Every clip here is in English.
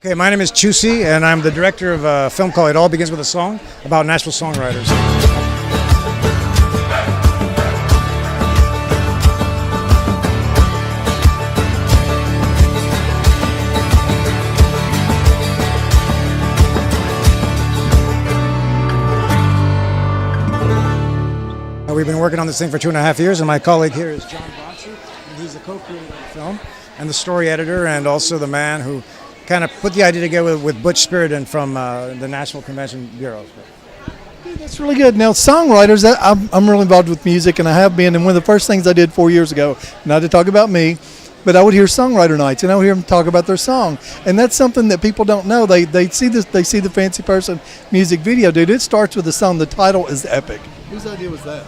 Okay, my name is Chusi, and I'm the director of a film called It All Begins With a Song about Nashville songwriters. We've been working on this thing for 2.5 years, and my colleague here is John Bronson, and he's the co-creator of the film and the story editor, and also the man who kind of put the idea together with Butch Spiriton from the National Convention Bureau. That's really good. Now, songwriters, I'm really involved with music, and I have been. And one of the first things I did 4 years ago, not to talk about me, but I would hear songwriter nights, and I would hear them talk about their song. And that's something that people don't know. They see this, they see the Fancy Person music video, dude. It starts with a song. The title is epic. Whose idea was that?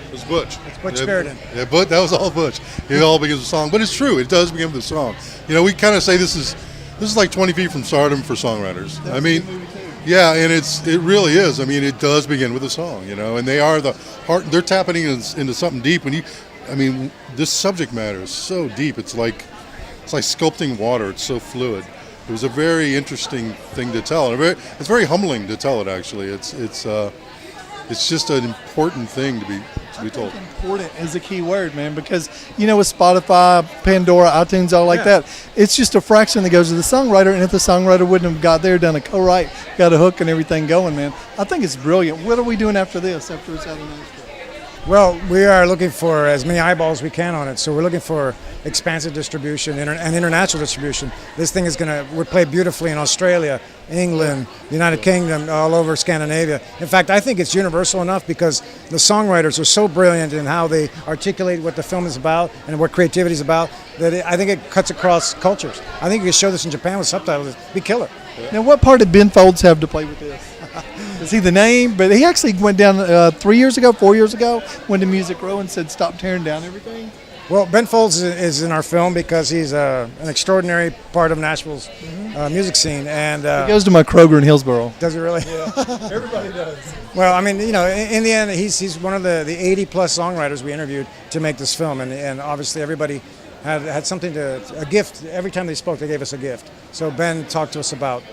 It was Butch. It's Butch Spiriton. Yeah, but that was all Butch. It all begins with a song, but it's true. It does begin with a song. You know, we kind of say this is like 20 feet from stardom for songwriters. I mean, yeah, and it really is. I mean, it does begin with a song. You know, and they are the heart. They're tapping into something deep. This subject matter is so deep. It's like sculpting water. It's so fluid. It was a very interesting thing to tell, and it's very humbling to tell it. Actually, it's just an important thing to be told. Important is a key word, man, because, you know, with Spotify, Pandora, iTunes, all like that, it's just a fraction that goes to the songwriter, and if the songwriter wouldn't have got there, done a co-write, got a hook and everything going, man, I think it's brilliant. What are we doing after this, after it's out of Nashville? Well, we are looking for as many eyeballs we can on it, so we're looking for expansive distribution and international distribution. This thing would play beautifully in Australia, England, the United Kingdom, all over Scandinavia. In fact, I think it's universal enough because the songwriters are so brilliant in how they articulate what the film is about and what creativity is about that I think it cuts across cultures. I think you could show this in Japan with subtitles. It'd be killer. Now, what part did Ben Folds have to play with this? Is he the name? But he actually went down 4 years ago, went to Music Row and said, stop tearing down everything. Well, Ben Folds is in our film because he's an extraordinary part of Nashville's music scene. And he goes to my Kroger in Hillsboro. Does he really? Yeah, everybody does. Well, I mean, you know, in the end, he's one of the 80-plus songwriters we interviewed to make this film. And obviously everybody had something a gift. Every time they spoke, they gave us a gift. So Ben talked to us about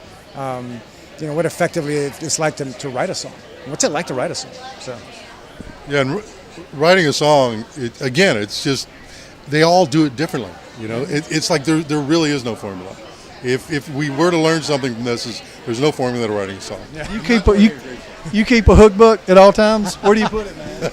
what effectively it's like to write a song. What's it like to write a song? So, yeah, and writing a song, it's just they all do it differently. You know, it's like there really is no formula. If we were to learn something from this, there's no formula to writing a song. Yeah. You keep a hook book at all times. Where do you put it, man?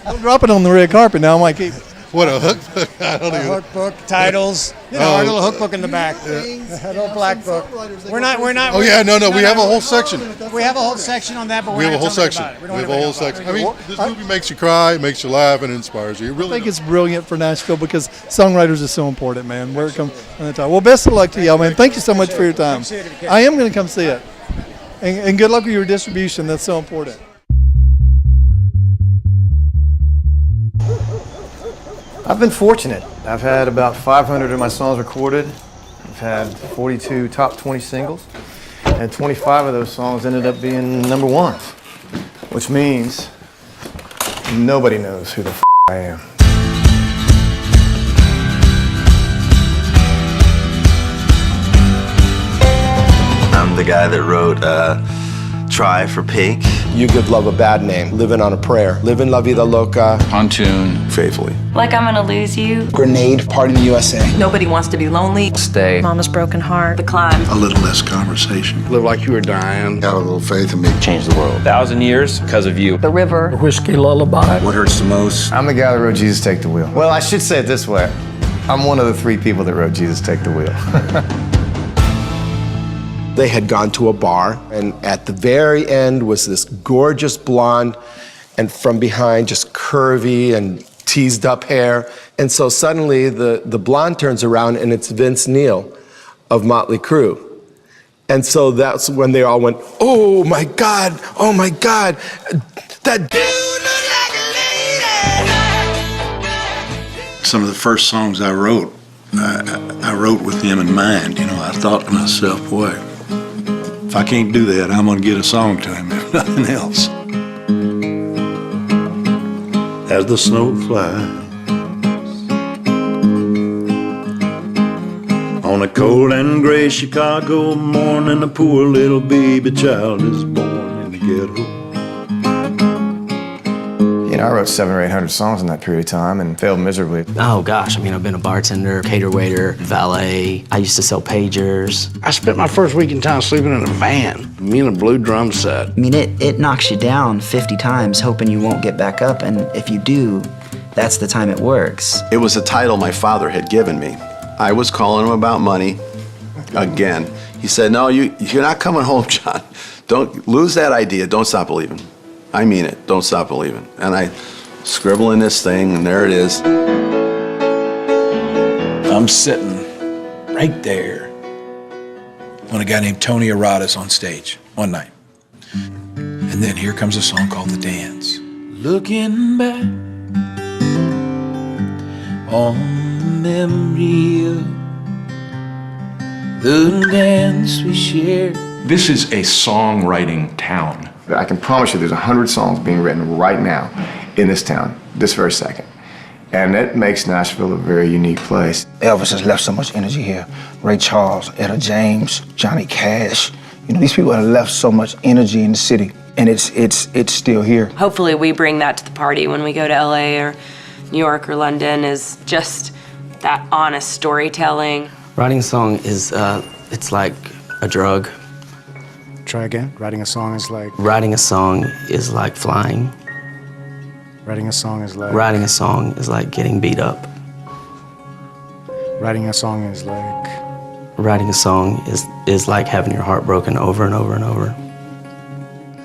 Don't drop it on the red carpet now. I might keep it. What, a hook book? I don't even. Hook book, titles, our little hook book in the back, a little black book. We're not. Oh yeah, no, we have a whole section. We have a whole section on that, but we have a whole section. We have a whole section. I mean, this movie makes you cry, it makes you laugh, and inspires you. It really I think it's brilliant for Nashville because songwriters are so important, man. Where it comes on the top. Well, best of luck to y'all, man. Thank you so much for your time. I am going to come see it, and good luck with your distribution. That's so important. I've been fortunate. I've had about 500 of my songs recorded. I've had 42 top 20 singles, and 25 of those songs ended up being number ones, which means nobody knows who the I am. I'm the guy that wrote Try for Pink. You give love a bad name. Living on a prayer. Living La Vida Loca. Pontoon. Faithfully. Like I'm gonna lose you. Grenade. Party in the USA. Nobody wants to be lonely. Stay. Mama's broken heart. The Climb. A little less conversation. Live like you were dying. Have a little faith in me. Change the world. 1,000 years because of you. The River. Whiskey Lullaby. What hurts the most? I'm the guy that wrote Jesus Take the Wheel. Well, I should say it this way. I'm one of the 3 people that wrote Jesus Take the Wheel. They had gone to a bar, and at the very end was this gorgeous blonde, and from behind just curvy and teased up hair. And so suddenly the blonde turns around and it's Vince Neil of Motley Crue. And so that's when they all went, oh my God, that Some of the first songs I wrote, I wrote with him in mind. You know, I thought to myself, boy, if I can't do that, I'm gonna get a song to him, if nothing else. As the snow flies On a cold and gray Chicago morning, a poor little baby child is born in the ghetto. You know, I wrote 700 or 800 songs in that period of time and failed miserably. Oh gosh, I mean, I've been a bartender, cater waiter, valet. I used to sell pagers. I spent my first week in town sleeping in a van, me and a blue drum set. I mean, it knocks you down 50 times hoping you won't get back up, and if you do, that's the time it works. It was a title my father had given me. I was calling him about money again. He said, no, you're not coming home, John. Don't lose that idea. Don't stop believing. I mean it. Don't stop believing. And I scribble in this thing, and there it is. I'm sitting right there when a guy named Tony Arata's on stage one night. And then here comes a song called The Dance. Looking back on the memory of the dance we shared. This is a songwriting town. I can promise you there's 100 songs being written right now in this town, this very second. And that makes Nashville a very unique place. Elvis has left so much energy here. Ray Charles, Etta James, Johnny Cash. You know, these people have left so much energy in the city, and it's still here. Hopefully we bring that to the party when we go to LA or New York or London, is just that honest storytelling. Writing a song is, it's like a drug. Try again. Writing a song is like. Writing a song is like flying. Writing a song is like. Writing a song is like getting beat up. Writing a song is like. Writing a song is like having your heart broken over and over and over.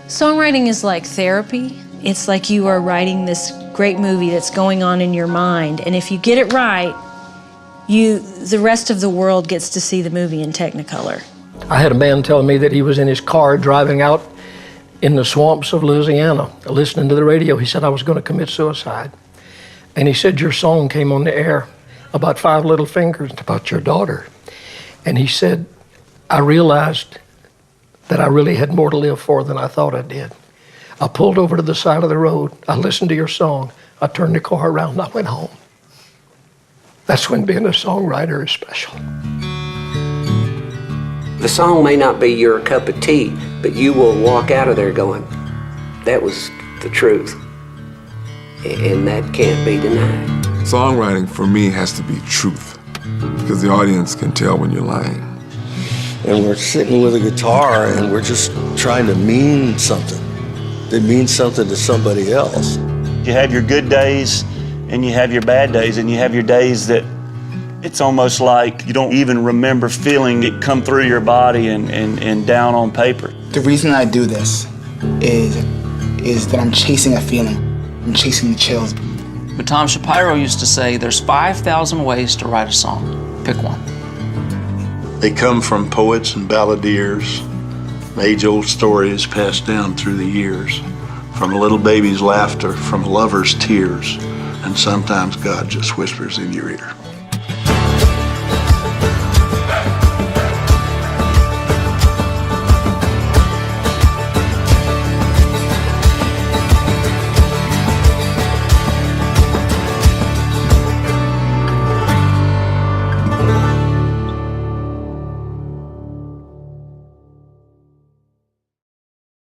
Songwriting is like therapy. It's like you are writing this great movie that's going on in your mind, and if you get it right, the rest of the world gets to see the movie in Technicolor. I had a man tell me that he was in his car driving out in the swamps of Louisiana, listening to the radio. He said, I was going to commit suicide. And he said, your song came on the air about Five Little Fingers, about your daughter. And he said, I realized that I really had more to live for than I thought I did. I pulled over to the side of the road. I listened to your song. I turned the car around and I went home. That's when being a songwriter is special. The song may not be your cup of tea, but you will walk out of there going, that was the truth. And that can't be denied. Songwriting for me has to be truth, because the audience can tell when you're lying. And we're sitting with a guitar and we're just trying to mean something. That means something to somebody else. You have your good days and you have your bad days, and you have your days that it's almost like you don't even remember feeling it come through your body and down on paper. The reason I do this is that I'm chasing a feeling. I'm chasing the chills. But Tom Shapiro used to say there's 5,000 ways to write a song. Pick one. They come from poets and balladeers, age-old stories passed down through the years, from a little baby's laughter, from a lover's tears, and sometimes God just whispers in your ear.